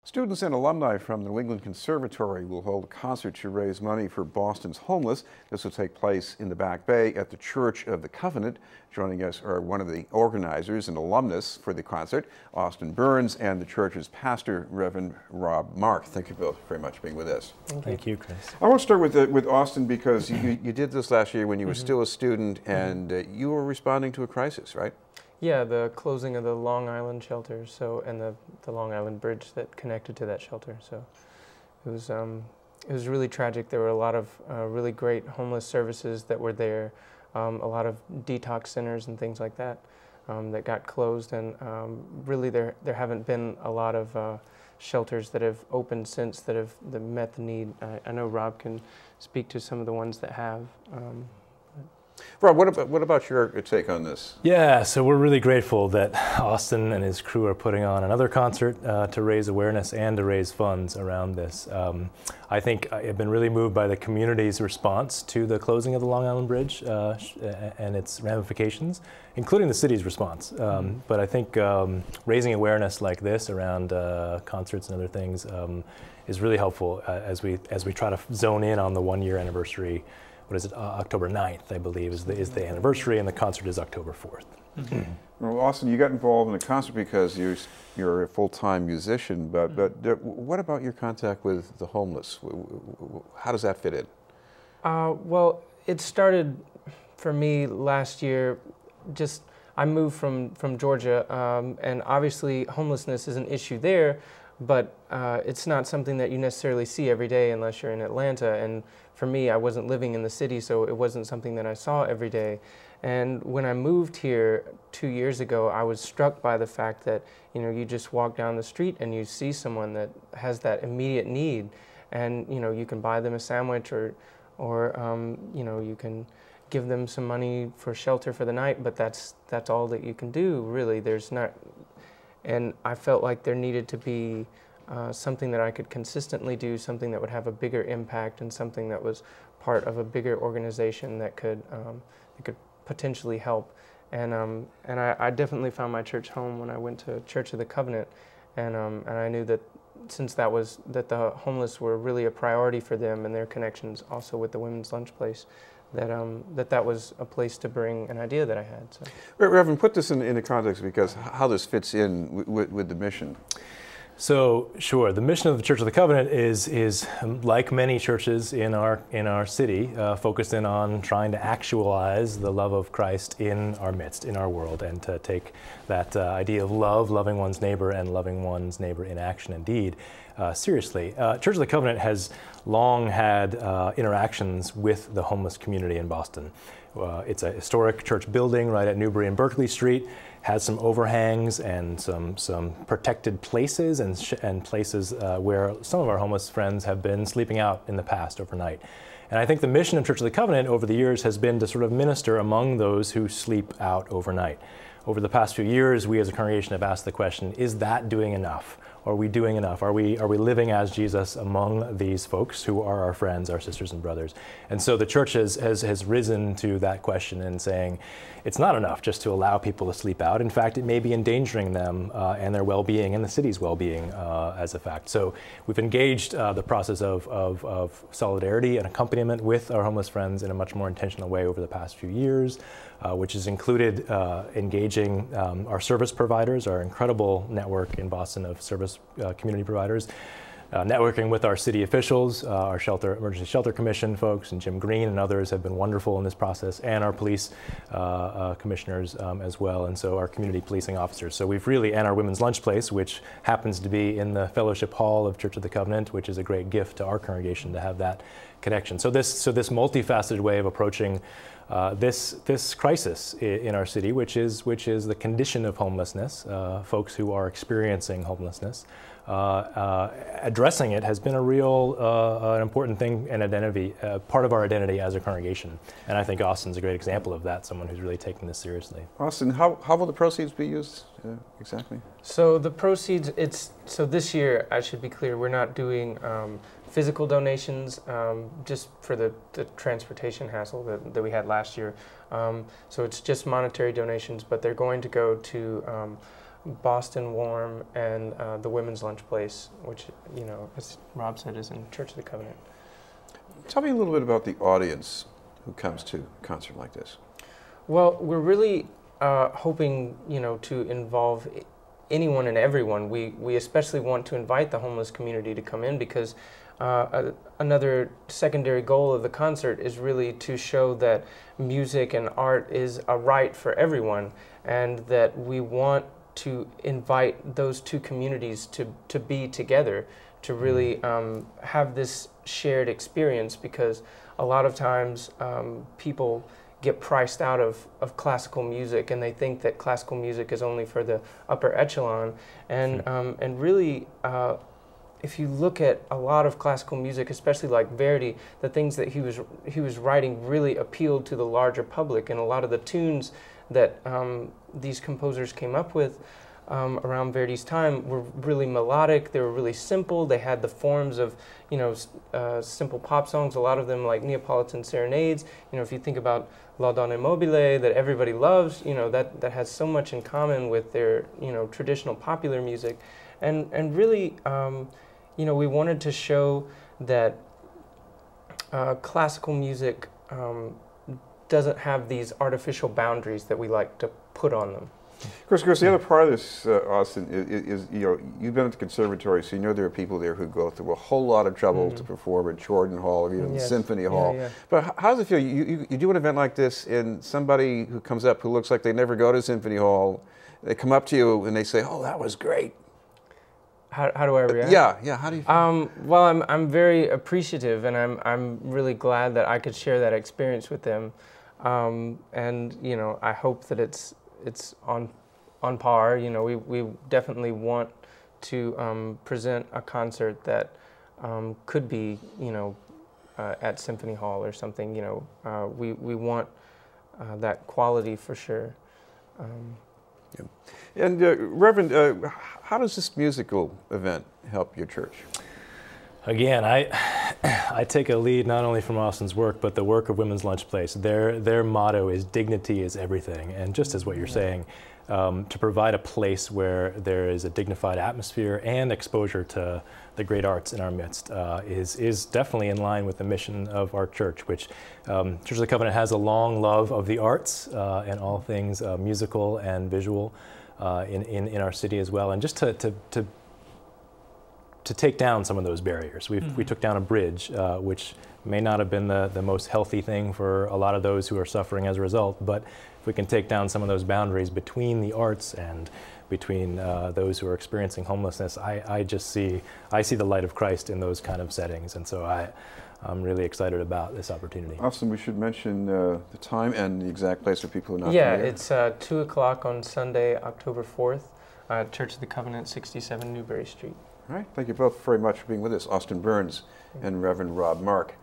Students and alumni from the England Conservatory will hold a concert to raise money for Boston's homeless. This will take place in the Back Bay at the Church of the Covenant. Joining us are one of the organizers and alumnus for the concert, Austin Burns, and the church's pastor, Reverend Rob Mark. Thank you both very much for being with us. Thank you, Chris. I want to start with Austin because you did this last year when you were still a student, and you were responding to a crisis, right? Yeah, the closing of the Long Island shelter, and the Long Island bridge that connected to that shelter. So it was really tragic. There were a lot of really great homeless services that were there, a lot of detox centers and things like that that got closed, and really there haven't been a lot of shelters that have opened since that met the need. I know Rob can speak to some of the ones that have. Rob, what about your take on this? Yeah, so we're really grateful that Austin and his crew are putting on another concert to raise awareness and to raise funds around this. I think I've been really moved by the community's response to the closing of the Long Island Bridge and its ramifications, including the city's response. But I think raising awareness like this around concerts and other things is really helpful as we try to zone in on the 1-year anniversary. What is it? October 9th, I believe, is the anniversary, and the concert is October 4th. Well, Austin, you got involved in the concert because you're a full-time musician, but what about your contact with the homeless? How does that fit in? Well, it started for me last year. I moved from Georgia, and obviously homelessness is an issue there, but it's not something that you necessarily see every day unless you're in Atlanta. And for me, I wasn't living in the city, so it wasn't something that I saw every day. And when I moved here 2 years ago, I was struck by the fact that, you just walk down the street and you see someone that has that immediate need, and you can buy them a sandwich or you can give them some money for shelter for the night, but that's all that you can do, really. There's not. And I felt like there needed to be something that I could consistently do, something that would have a bigger impact, and something that was part of a bigger organization that could potentially help. And I definitely found my church home when I went to Church of the Covenant, and I knew that since that the homeless were really a priority for them, and their connections also with the women's lunch place, that was a place to bring an idea that I had. So. Reverend, put this into context, because how this fits in with the mission. So sure, the mission of the Church of the Covenant is like many churches in our city, focused in on trying to actualize the love of Christ in our midst, in our world, and to take that idea of loving one's neighbor and loving one's neighbor in action and deed seriously. Church of the Covenant has long had interactions with the homeless community in Boston. It's a historic church building right at Newbury and Berkeley Street. Has some overhangs and some protected places and places where some of our homeless friends have been sleeping out in the past overnight. And I think the mission of Church of the Covenant over the years has been to sort of minister among those who sleep out overnight. Over the past few years, we as a congregation have asked the question, is that doing enough? Are we doing enough? Are we living as Jesus among these folks who are our friends, our sisters and brothers? And so the church has risen to that question and saying, it's not enough just to allow people to sleep out. In fact, it may be endangering them and their well-being and the city's well-being as a fact. So we've engaged the process of solidarity and accompaniment with our homeless friends in a much more intentional way over the past few years, which has included engaging our service providers, our incredible network in Boston of service community providers, networking with our city officials, our Emergency Shelter Commission folks, and Jim Green and others have been wonderful in this process, and our police commissioners as well, and so our community policing officers. So we've really, and our women's lunch place, which happens to be in the fellowship hall of Church of the Covenant, which is a great gift to our congregation to have that connection. So this multifaceted way of approaching this crisis in our city, which is the condition of homelessness, folks who are experiencing homelessness. Addressing it has been a real an important thing and identity, part of our identity as a congregation. And I think Austin's a great example of that, someone who's really taking this seriously. Austin, how will the proceeds be used exactly? So the proceeds, so this year, I should be clear, we're not doing physical donations just for the transportation hassle that we had last year. So it's just monetary donations, but they're going to go to Boston Warm, and the Women's Lunch Place, which, as Rob said, is in Church of the Covenant. Tell me a little bit about the audience who comes to a concert like this. Well, we're really hoping, to involve anyone and everyone. We especially want to invite the homeless community to come in because another secondary goal of the concert is really to show that music and art is a right for everyone, and that we want to invite those two communities to be together, to really have this shared experience, because a lot of times people get priced out of classical music, and they think that classical music is only for the upper echelon. And really, if you look at a lot of classical music, especially like Verdi, the things that he was writing really appealed to the larger public, and a lot of the tunes that these composers came up with around Verdi's time were really melodic. They were really simple. They had the forms of, simple pop songs. A lot of them like Neapolitan serenades. If you think about La Donna Mobile that everybody loves, that has so much in common with their, traditional popular music, and really, we wanted to show that classical music doesn't have these artificial boundaries that we like to put on them. Of course, the other part of this, Austin, is you've been at the conservatory, so you know there are people there who go through a whole lot of trouble to perform at Jordan Hall or even Symphony Hall. Yeah. But how does it feel? You do an event like this, and somebody who comes up who looks like they never go to Symphony Hall, they come up to you and they say, "Oh, that was great." How do I react? Yeah. How do you feel? Well, I'm very appreciative, and I'm really glad that I could share that experience with them. And I hope that it's on par. We definitely want to present a concert that could be at Symphony Hall or something. We want that quality for sure. And Reverend, how does this musical event help your church? Again, I take a lead not only from Austin's work, but the work of Women's Lunch Place. Their motto is dignity is everything, and just as what you're saying, to provide a place where there is a dignified atmosphere and exposure to the great arts in our midst is definitely in line with the mission of our church, which Church of the Covenant has a long love of the arts and all things musical and visual in our city as well, and just to take down some of those barriers. We took down a bridge, which may not have been the most healthy thing for a lot of those who are suffering as a result, but if we can take down some of those boundaries between the arts and between those who are experiencing homelessness, I see the light of Christ in those kind of settings, and so I'm really excited about this opportunity. Austin, we should mention the time and the exact place for people who are not familiar. Yeah, it's 2 o'clock on Sunday, October 4th, Church of the Covenant, 67 Newberry Street. All right, thank you both very much for being with us. Austin Burns and Reverend Rob Mark.